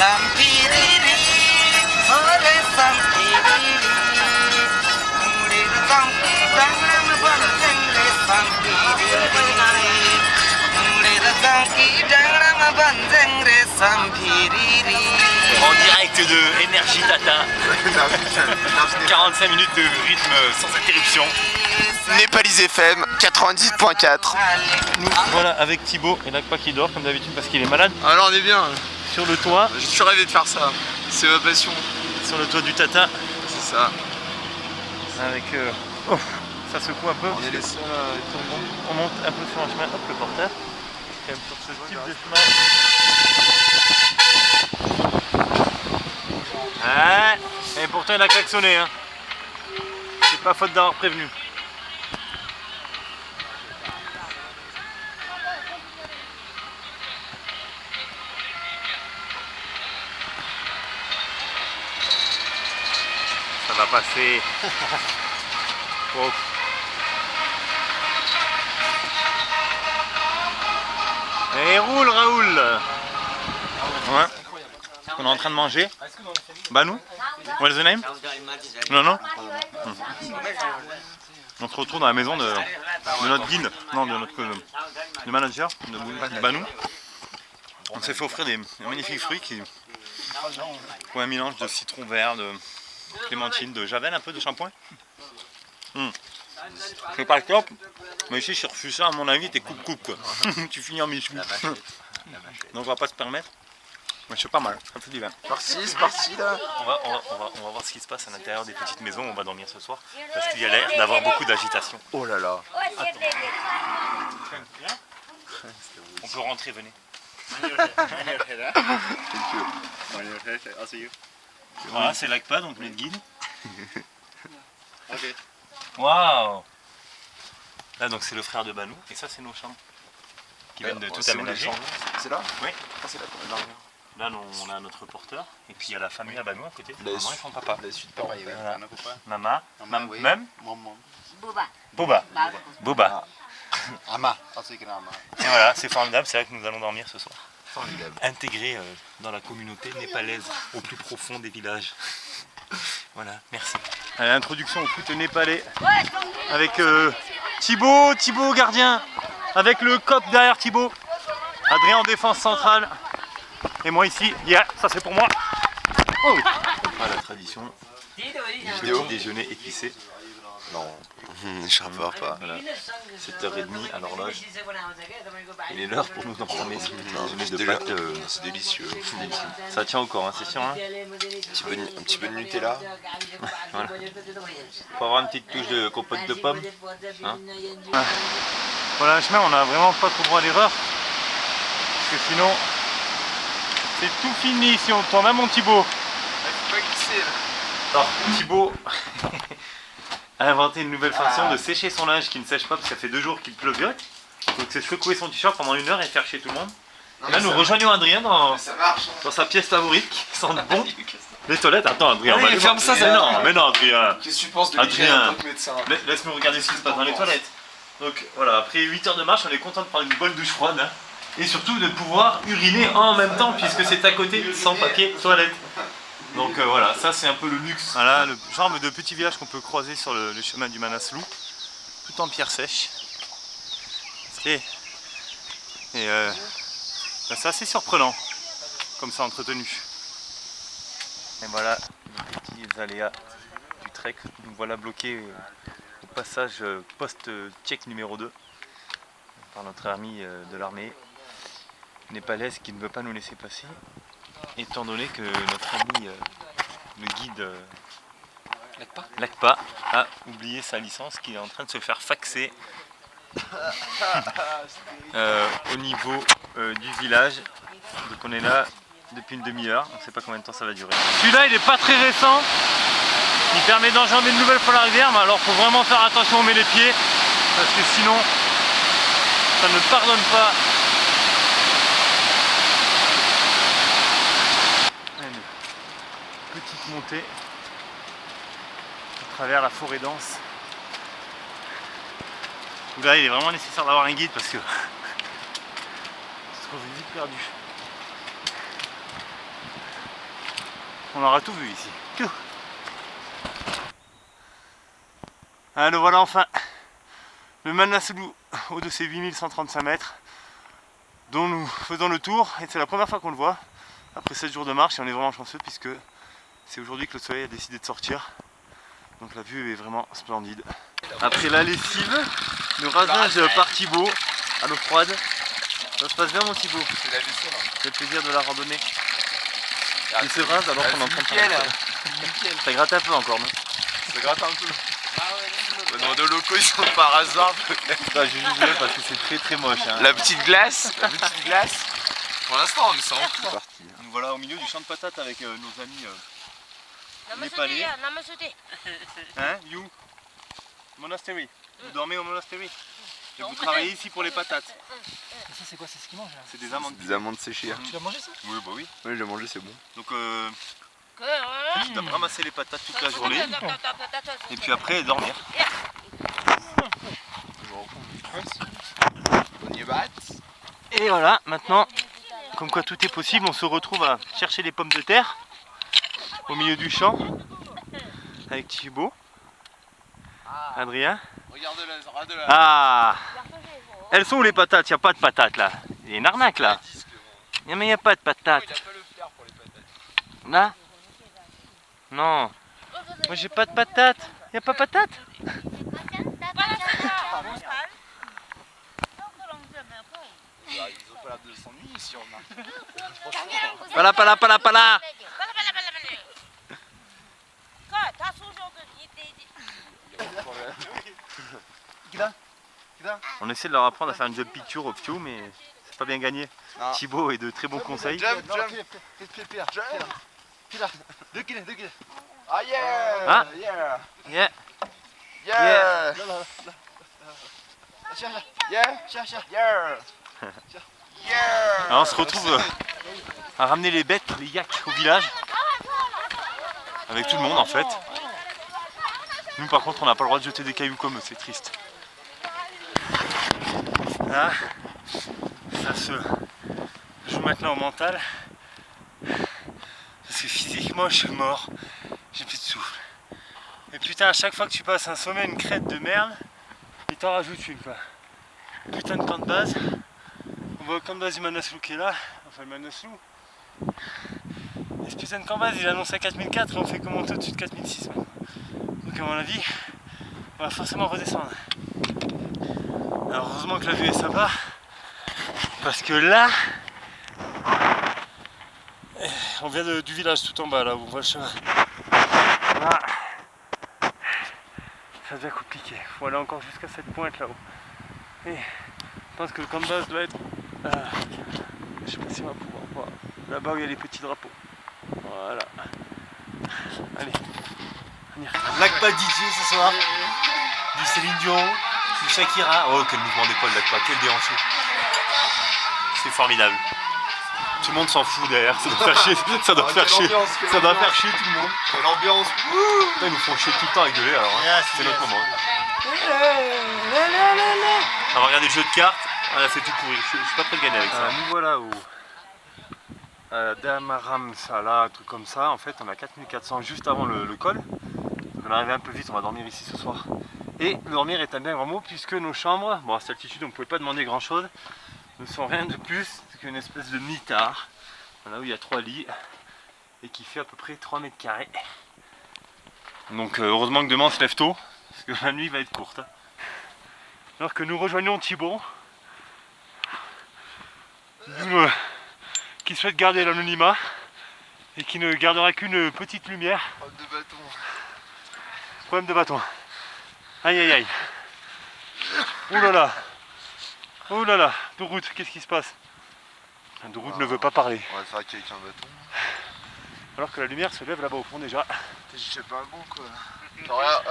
Sampiriri, ore sampiriri, murir jangki dangram banjengre sampiriri, murir jangki dangram banjengre sampiriri. En direct de Énergie Tata, 45 minutes de rythme sans interruption. Népalise FM 90.4. Nous voilà avec Thibaut et Lakpa qui dort comme d'habitude parce qu'il est malade. Alors on est bien. Sur le toit. J'ai toujours rêvé de faire ça. C'est ma passion. Sur le toit du Tata. C'est ça. Avec ça secoue un peu. On est les seuls On monte un peu sur un chemin. Hop, le porteur. Quand même sur ce type de chemin. Ah, et pourtant il a klaxonné. Hein. C'est pas faute d'avoir prévenu. Ça va passer. Oh. Et roule Raoul. Ouais. On est en train de manger. Banou. What's the name? Non. On se retrouve dans la maison de notre guide, non de notre manager, de Banou. On s'est fait offrir des magnifiques fruits qui ont un mélange de citron vert, de clémentine, de javel, un peu de shampoing. C'est pas le top, mais ici je refuse ça à mon avis, t'es coupe quoi. Tu finis en michou. Donc on va pas se permettre. Mais c'est pas mal, ça fait du bien. C'est parti là. On va voir ce qui se passe à l'intérieur des petites maisons où on va dormir ce soir. Parce qu'il y a l'air d'avoir beaucoup d'agitation. Oh là là. On peut rentrer, venez. Voilà, c'est Lakpa, donc notre guide. Waouh. Là donc c'est le frère de Banou et ça c'est nos chambres qui viennent de tout aménager. C'est là? Oui. Ah, c'est là. Là on a notre porteur et puis il y a la famille à Banou à côté. Maman et son papa. Voilà. Maman, même Boba. Boba. Ama. Et voilà, c'est formidable, c'est là que nous allons dormir ce soir. Formidable. Intégré dans la communauté népalaise au plus profond des villages. Voilà, merci. Allez, introduction au foot népalais avec Thibaut gardien, avec le cop derrière Thibaut, Adrien en défense centrale, et moi ici, ça c'est pour moi. Oh oui. Voilà la tradition du petit déjeuner épicé. Non, je rapporte pas. Voilà. 7h30 à l'horloge. Il est l'heure pour nous entamer ce déjeuner de pâtes. C'est délicieux. Ça tient encore, hein, c'est sûr. Hein. Un petit peu de Nutella. Voilà. Faut avoir une petite touche de compote de pommes. Hein. Voilà, le chemin, on n'a vraiment pas trop droit à l'erreur. Parce que sinon, c'est tout fini si on tourne. Hein, mon Thibaut? Faut pas glisser là. Alors, Thibaut a inventé une nouvelle façon de sécher son linge qui ne sèche pas parce que ça fait 2 jours qu'il pleuvait. Donc c'est secouer son t-shirt pendant 1 heure et faire chier tout le monde. Et là nous rejoignons Adrien dans sa pièce favorite qui sent bon. Les toilettes, attends Adrien, Allez, ferme ça, ça mais non Adrien. Qu'est-ce que tu penses de Adrien, en tant que médecin? Laisse-nous regarder ce qui se passe dans les toilettes. Donc voilà, après 8 heures de marche, on est content de prendre une bonne douche froide. Hein, et surtout de pouvoir uriner en même temps puisque c'est à côté sans papier toilette. Donc voilà, ça c'est un peu le luxe. Voilà, le genre de petit village qu'on peut croiser sur le chemin du Manaslu, tout en pierre sèche. Et c'est assez surprenant, comme ça entretenu. Et voilà, les petits aléas du trek. Nous voilà bloqués au passage poste tchèque numéro 2 par notre ami de l'armée népalaise qui ne veut pas nous laisser passer. Étant donné que notre ami, le guide Lakpa a oublié sa licence, qu'il est en train de se faire faxer au niveau du village. Donc on est là depuis une demi-heure, on ne sait pas combien de temps ça va durer. Celui-là il n'est pas très récent, il permet d'enjamber une nouvelle fois la rivière, mais alors il faut vraiment faire attention où on met les pieds, parce que sinon ça ne pardonne pas. Petite montée à travers la forêt dense. Là il est vraiment nécessaire d'avoir un guide parce que on se trouve vite perdu. On aura tout vu ici. Tout. Ah, le voilà enfin. Le Manaslu, haut de ses 8135 mètres, dont nous faisons le tour. Et c'est la première fois qu'on le voit. Après 7 jours de marche, et on est vraiment chanceux puisque c'est aujourd'hui que le soleil a décidé de sortir. Donc la vue est vraiment splendide. Après la lessive, le rasage par Thibaut à l'eau froide. Ça se passe bien mon Thibaut? C'est la vaisselle. C'est le plaisir de la randonnée. Il se rase alors qu'on est en train de nickel, faire ça gratte un peu encore, non? Ça gratte un peu. Dans de locaux, ils sont par hasard. J'ai juste vu parce que c'est très moche. Hein. La petite glace. La petite glace. Pour l'instant, on est sans tout. Nous voilà au milieu du champ de patates avec nos amis népalais. Hein, you? Monastery. Vous dormez au monastery? Et vous travaillez ici pour les patates. Ça c'est quoi? C'est ce qu'ils mangent là? C'est des amandes. Des amandes séchées. Tu l'as mangé ça? Oui, bah oui. Oui, j'ai mangé, c'est bon. Donc tu dois ramasser les patates toute la journée. Et puis après dormir. Et voilà, maintenant, comme quoi tout est possible, on se retrouve à chercher les pommes de terre au milieu du champ avec Thibaut, Adrien. Regarde-la. Ah, elles sont où les patates? Il n'y a pas de patates là. Il y a une arnaque là. Mais il n'y a pas de patates. Il a pas le flair pour les patates. Là? Non. Moi j'ai pas de patates. Il n'y a pas de patates? Ils ont pas l'air de s'ennuyer ici en marche. Pas là. On essaie de leur apprendre à faire une job picture au pio, mais c'est pas bien gagné. Non. Thibaut est de très bons conseils. Jump. Ah yeah. Ah. Yeah. Yeah. Yeah. Yeah. Yeah. Alors on se retrouve à ramener les bêtes, les yaks au village. Avec tout le monde en fait. Nous par contre on n'a pas le droit de jeter des cailloux comme eux, c'est triste. Là, ça se joue maintenant au mental. Parce que physiquement je suis mort, j'ai plus de souffle. Et putain, à chaque fois que tu passes un sommet, une crête de merde, il t'en rajoute une quoi. Putain de camp de base. On voit le camp de base du Manaslu qui est là, enfin le Manaslu. Et ce putain de camp de base il annonce à 4004 et on fait que monter au-dessus de 4006 maintenant. Donc à mon avis, on va forcément redescendre. Alors heureusement que la vue est sympa, parce que là, on vient du village tout en bas là où on voit le chemin. Là, ça devient compliqué, il faut aller encore jusqu'à cette pointe là-haut. Et je pense que le camp de base doit être, je sais pas si on va pouvoir voir, là-bas où il y a les petits drapeaux. Voilà. Allez, on y retourne. L'Akpa DJ ce soir, du Céline Dion, du Shakira. Oh quel mouvement d'épaule l'Akpa, quel déhanché. C'est formidable. Tout le monde s'en fout derrière, ça doit faire chier, ça doit faire chier, ça doit faire chier tout le monde. L'ambiance. Ils nous font chier tout le temps à gueuler alors, hein. C'est notre moment. On va regarder le jeu de cartes, voilà, c'est tout pourri, je suis pas prêt de gagner avec ça. Nous voilà au Damaram Sala, un truc comme ça, en fait on a 4400 juste avant le col. On est arrivé un peu vite, on va dormir ici ce soir. Et dormir est un bien grand mot puisque nos chambres, bon à cette altitude on ne pouvait pas demander grand chose, ne sont rien de plus qu'une espèce de mitard, voilà, où il y a 3 lits et qui fait à peu près 3 mètres carrés. Donc heureusement que demain on se lève tôt, parce que la nuit va être courte. Alors que nous rejoignons Thibaut, qui souhaite garder l'anonymat et qui ne gardera qu'une petite lumière. Problème de bâton. Problème de bâton. Aïe aïe aïe. Ouh là là. Oh là là. Dourout, qu'est-ce qui se passe? Dourout ne veut pas parler. On va faire avec un bâton. Alors que la lumière se lève là-bas au fond déjà. Je sais pas bon quoi. Genre là.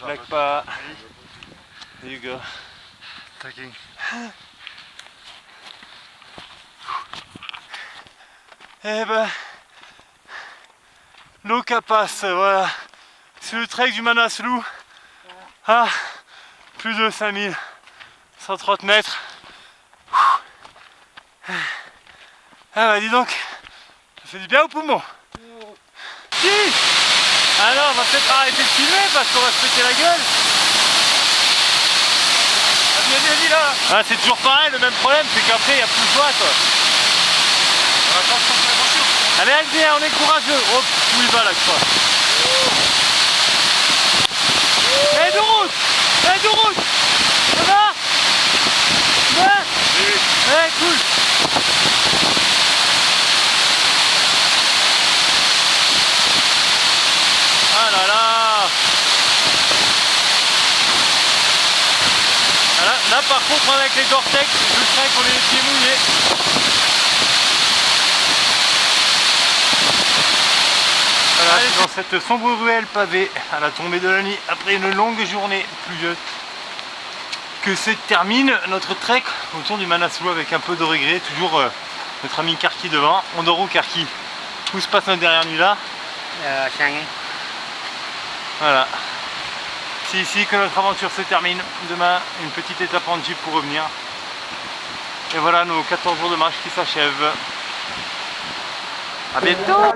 L'Akpa. There you go. Taking. Eh ben, l'eau passe, voilà. C'est le trek du Manaslu à plus de 5130 mètres. Ah bah dis donc, ça fait du bien au poumon. Si. Ah non, on va peut-être arrêter de filmer parce qu'on va se péter la gueule. Viens là. Ah, c'est toujours pareil, le même problème, c'est qu'après il n'y a plus de choix quoi. Allez Albert, on est courageux. Hop, où il va là que toi. De route. De route. Ça va? Ouais. Oui. Ouais, cool. Ah là là. Là par contre avec les Gore-Tex, je crains qu'on ait les pieds mouillés. Voilà, c'est dans cette sombre ruelle pavée à la tombée de la nuit, après une longue journée pluvieuse, que se termine notre trek autour du Manaslu avec un peu de regret. Toujours notre ami Karki devant. On dort où Karki? Où se passe notre dernière nuit là? Voilà. C'est ici que notre aventure se termine. Demain, une petite étape en jeep pour revenir. Et voilà nos 14 jours de marche qui s'achèvent. A bientôt!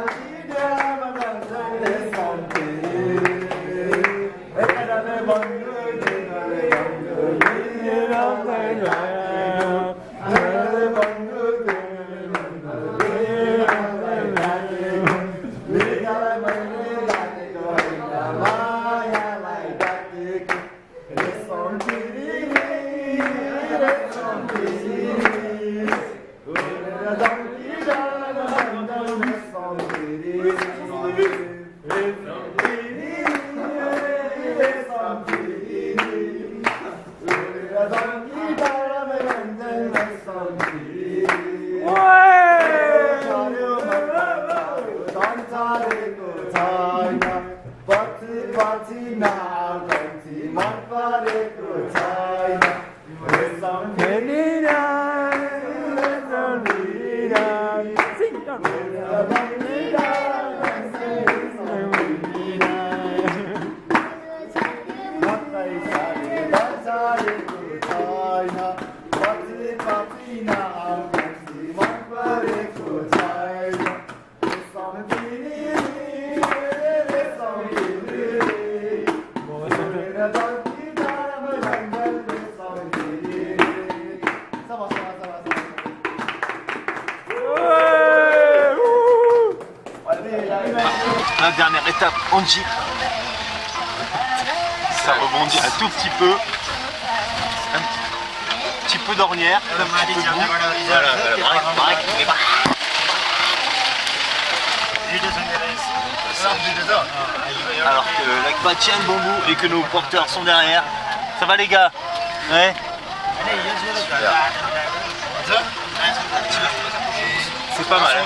La dernière étape en jeep. Ça rebondit un tout petit peu. Un petit peu d'ornière. Alors que l'Akpa tient le bambou et que nos porteurs sont derrière. Ça va les gars? Ouais. C'est pas mal.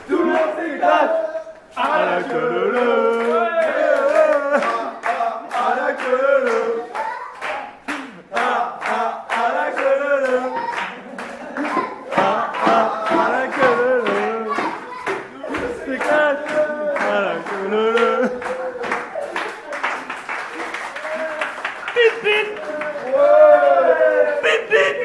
Tout le monde s'éclate à la queue. À la queue. À la queue. À la queue. S'éclate à la queue. Pip pip. Pip pip.